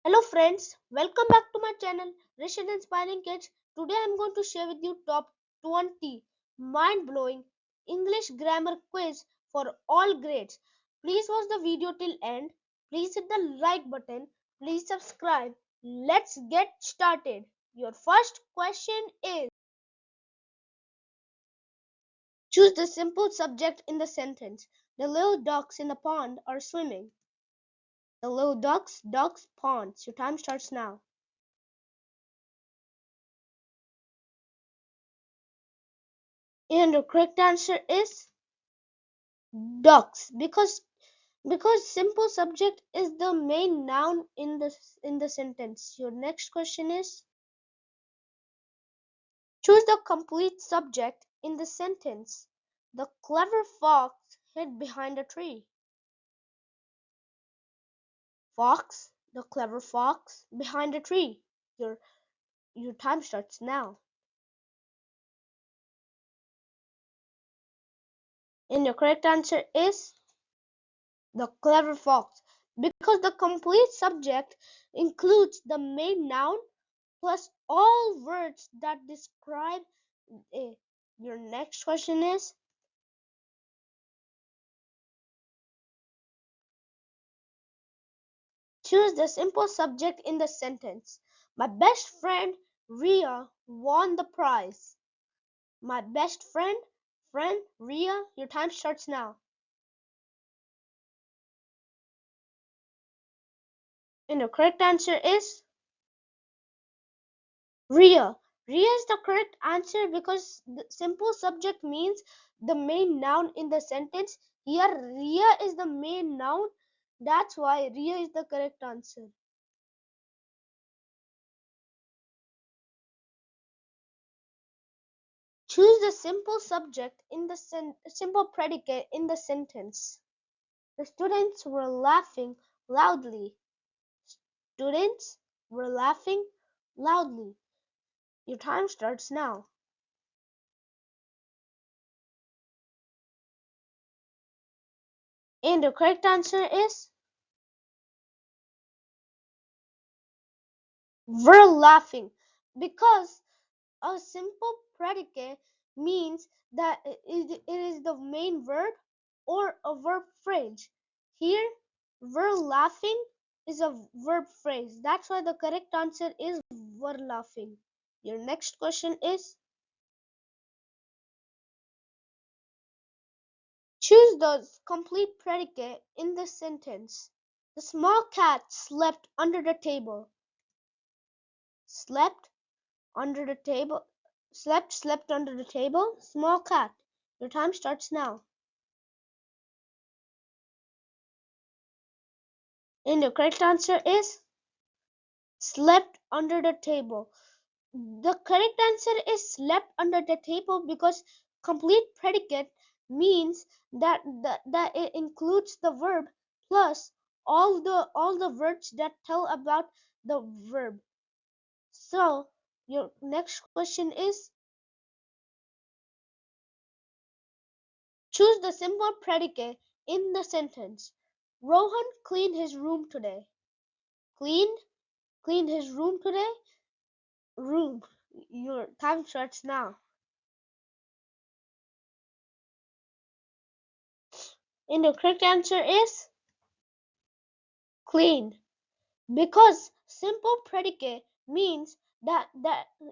Hello friends, welcome back to my channel Rishit Inspiring Kids. Today I am going to share with you top 20 mind-blowing English grammar quiz for all grades. Please watch the video till end. Please hit the like button. Please subscribe. Let's get started. Your first question is: choose the simple subject in the sentence. The little ducks in the pond are swimming. The little ducks, ponds. Your time starts now. And the correct answer is ducks, because simple subject is the main noun in the sentence. Your next question is: choose the complete subject in the sentence. The clever fox hid behind a tree. Fox, the clever fox behind a tree. Your time starts now. And the correct answer is the clever fox, because the complete subject includes the main noun plus all words that describe it. Your next question is: choose the simple subject in the sentence. My best friend Ria won the prize. My best friend Ria. Your time starts now. And the correct answer is Ria. Ria is the correct answer because the simple subject means the main noun in the sentence. Here, Ria is the main noun. That's why Ria is the correct answer. Choose the simple subject in the simple predicate in the sentence. The students were laughing loudly. Students were laughing loudly. Your time starts now. And the correct answer is were laughing, because a simple predicate means that it is the main verb or a verb phrase. Here, were laughing is a verb phrase. That's why the correct answer is were laughing. Your next question is: choose the complete predicate in the sentence. The small cat slept under the table. Slept under the table. Slept under the table. Small cat. Your time starts now. And the correct answer is slept under the table. The correct answer is slept under the table because complete predicate means that it includes the verb plus all the words that tell about the verb. So your next question is: choose the simple predicate in the sentence. Rohan cleaned his room today. Cleaned cleaned his room today. Room. Your time starts now. And the correct answer is clean, because simple predicate means that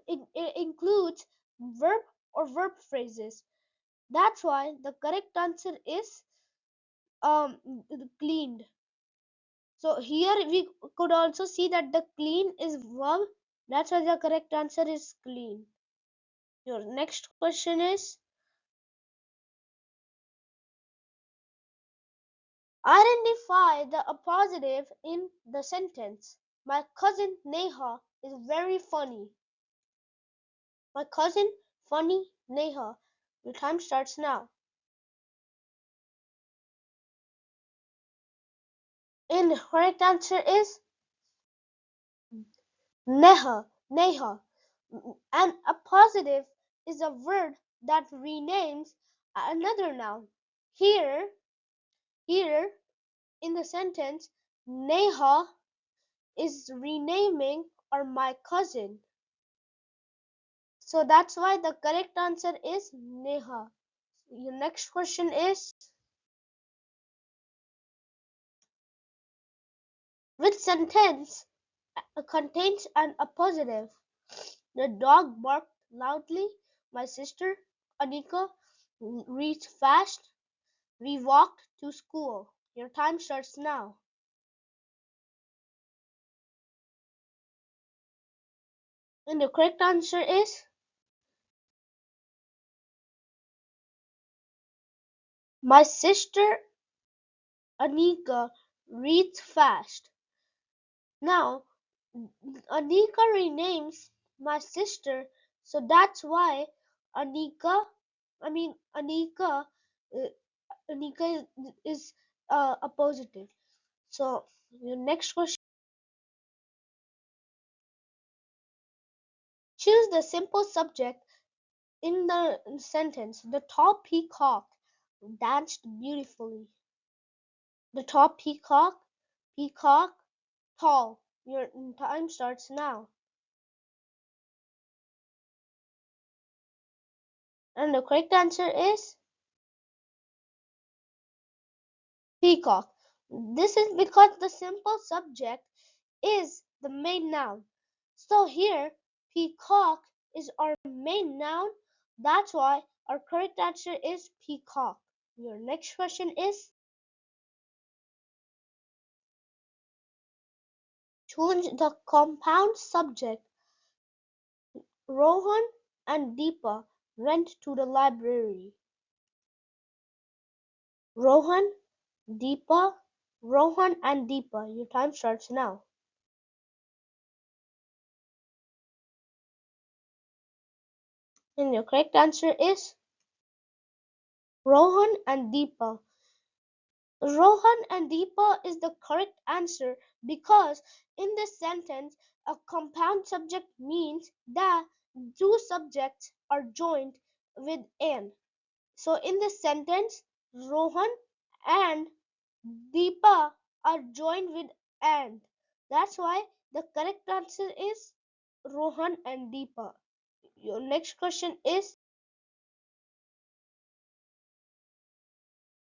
it includes verb or verb phrases. That's why the correct answer is um cleaned. So here we could also see that the clean is verb. That's why the correct answer is clean. Your next question is: identify the appositive in the sentence. My cousin Neha is very funny. My cousin funny Neha. Your time starts now. And the correct answer is Neha. Neha. And a positive is a word that renames another noun. Here, here in the sentence, Neha is renaming or my cousin. So that's why the correct answer is Neha. Your next question is, which sentence contains an appositive? The dog barked loudly. My sister, Anika, reached fast. We walked to school. Your time starts now. And the correct answer is, my sister, Anika, reads fast. Now, Anika renames my sister, so that's why Anika, I mean uh, Anika is a positive. So your next question: choose the simple subject in the sentence. The tall peacock danced beautifully. The tall peacock, tall. Your time starts now. And the correct answer is peacock. This is because the simple subject is the main noun. So here, peacock is our main noun. That's why our correct answer is peacock. Your next question is, choose the compound subject. Rohan and Deepa went to the library. Rohan, Deepa, Rohan and Deepa. Your time starts now. And your correct answer is Rohan and Deepa. Rohan and Deepa is the correct answer because in this sentence, a compound subject means that two subjects are joined with an. So in this sentence, Rohan and Deepa are joined with and. That's why the correct answer is Rohan and Deepa. Your next question is,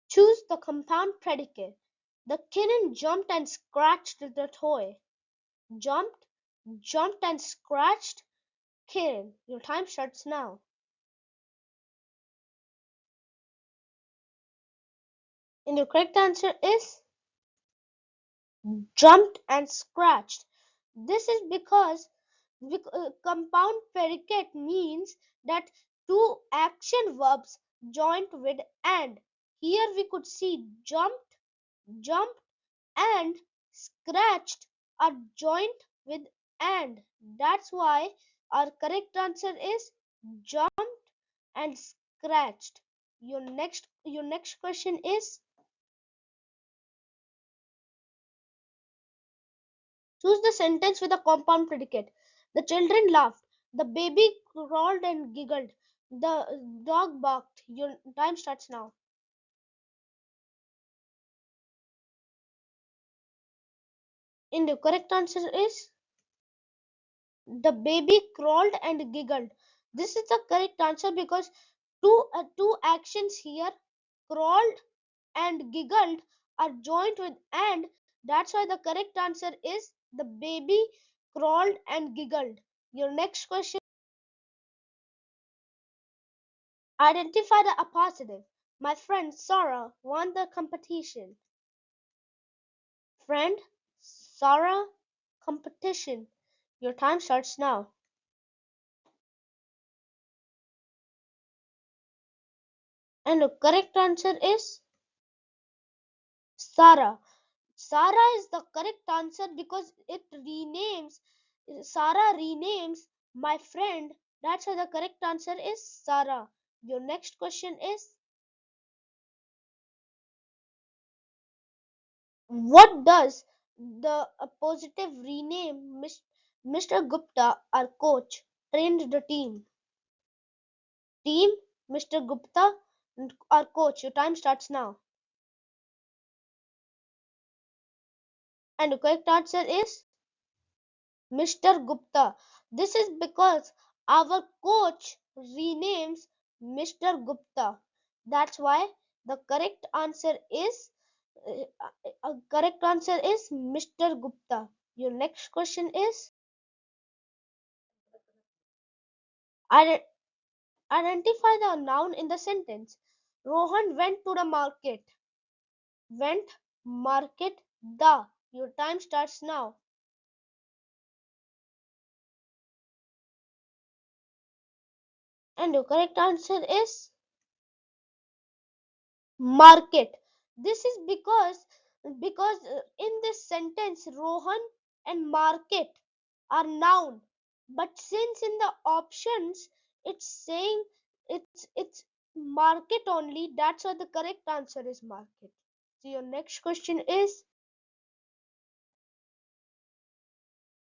choose the compound predicate. The kitten jumped and scratched the toy. Jumped, jumped and scratched. Kitten. Your time starts now. And your correct answer is jumped and scratched. This is because compound predicate means that two action verbs joined with and. Here we could see jumped and scratched are joined with and. That's why our correct answer is jumped and scratched. Your next question is, choose the sentence with a compound predicate. The children laughed. The baby crawled and giggled. The dog barked. Your time starts now. And the correct answer is, the baby crawled and giggled. This is the correct answer because two actions here, crawled and giggled, are joined with and. That's why the correct answer is the baby crawled and giggled. Your next question: identify the appositive. My friend Sarah won the competition. Friend, Sarah, competition. Your time starts now. And the correct answer is Sarah. Sarah is the correct answer because it renames, Sarah renames my friend. That's why the correct answer is Sarah. Your next question is, what does the positive rename Mr. Gupta, our coach, trained the team? Team, Mr. Gupta, our coach. Your time starts now. And the correct answer is Mr. Gupta. This is because our coach renames Mr. Gupta. That's why the correct answer is Mr. Gupta. Your next question is ide- identify the noun in the sentence. Rohan went to the market. Went, market, the. Your time starts now. And your correct answer is market. This is because in this sentence Rohan and market are noun, but since in the options it's saying it's market only, that's why the correct answer is market. So your next question is,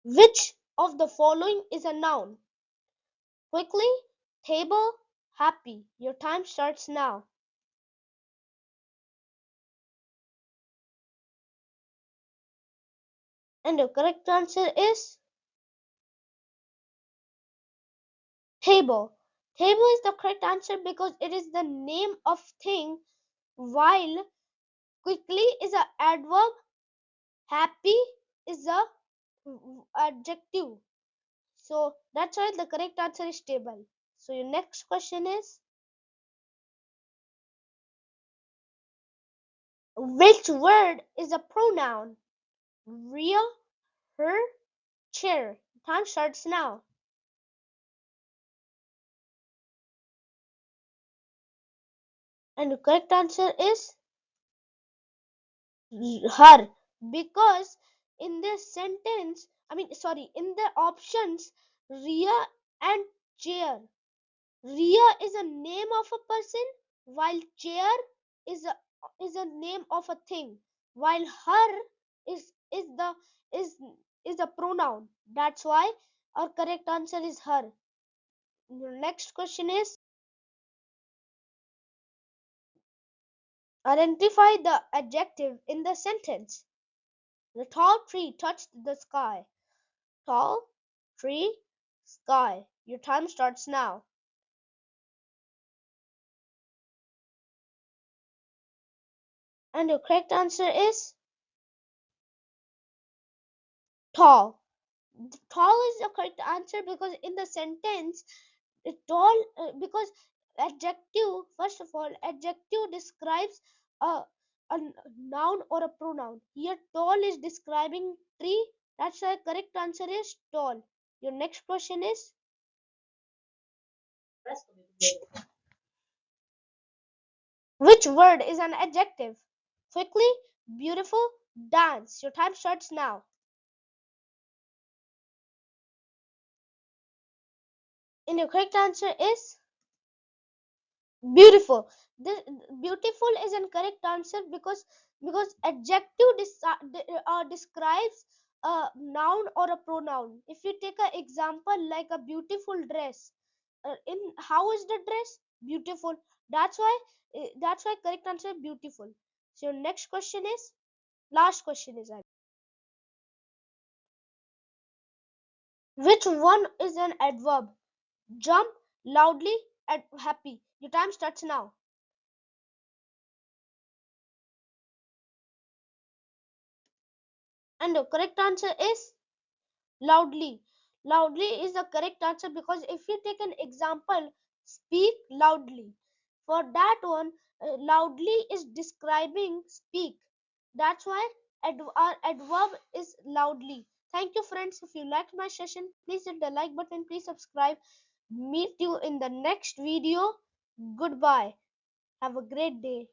which of the following is a noun? Quickly, table, happy. Your time starts now. And the correct answer is table. Table is the correct answer because it is the name of thing, while quickly is a adverb, happy is a adjective. So that's why the correct answer is table. So your next question is, which word is a pronoun? Real, her, chair. Time starts now. And the correct answer is her, because in this sentence, in the options, Ria and chair. Ria is a name of a person, while chair is a name of a thing, while her is the is is a pronoun. That's why our correct answer is her. Your next question is, identify the adjective in the sentence. The tall tree touched the sky. Tall, tree, sky. Your time starts now. And your correct answer is tall. Tall is the correct answer because in the sentence, tall, because adjective, first of all, adjective describes a, a noun or a pronoun. Here, tall is describing tree. That's why correct answer is tall. Your next question is, which word is an adjective? Quickly, beautiful, dance. Your time starts now. And your correct answer is beautiful. This beautiful is an correct answer because adjective describes a noun or a pronoun. If you take an example like a beautiful dress, in how is the dress beautiful? That's why correct answer beautiful. So your next question is, last question is, which one is an adverb? Jump, loudly, and happy. Your time starts now. And the correct answer is loudly. Loudly is the correct answer because if you take an example, speak loudly. For that one, loudly is describing speak. That's why our adverb is loudly. Thank you, friends. If you liked my session, please hit the like button. Please subscribe. Meet you in the next video. Goodbye. Have a great day.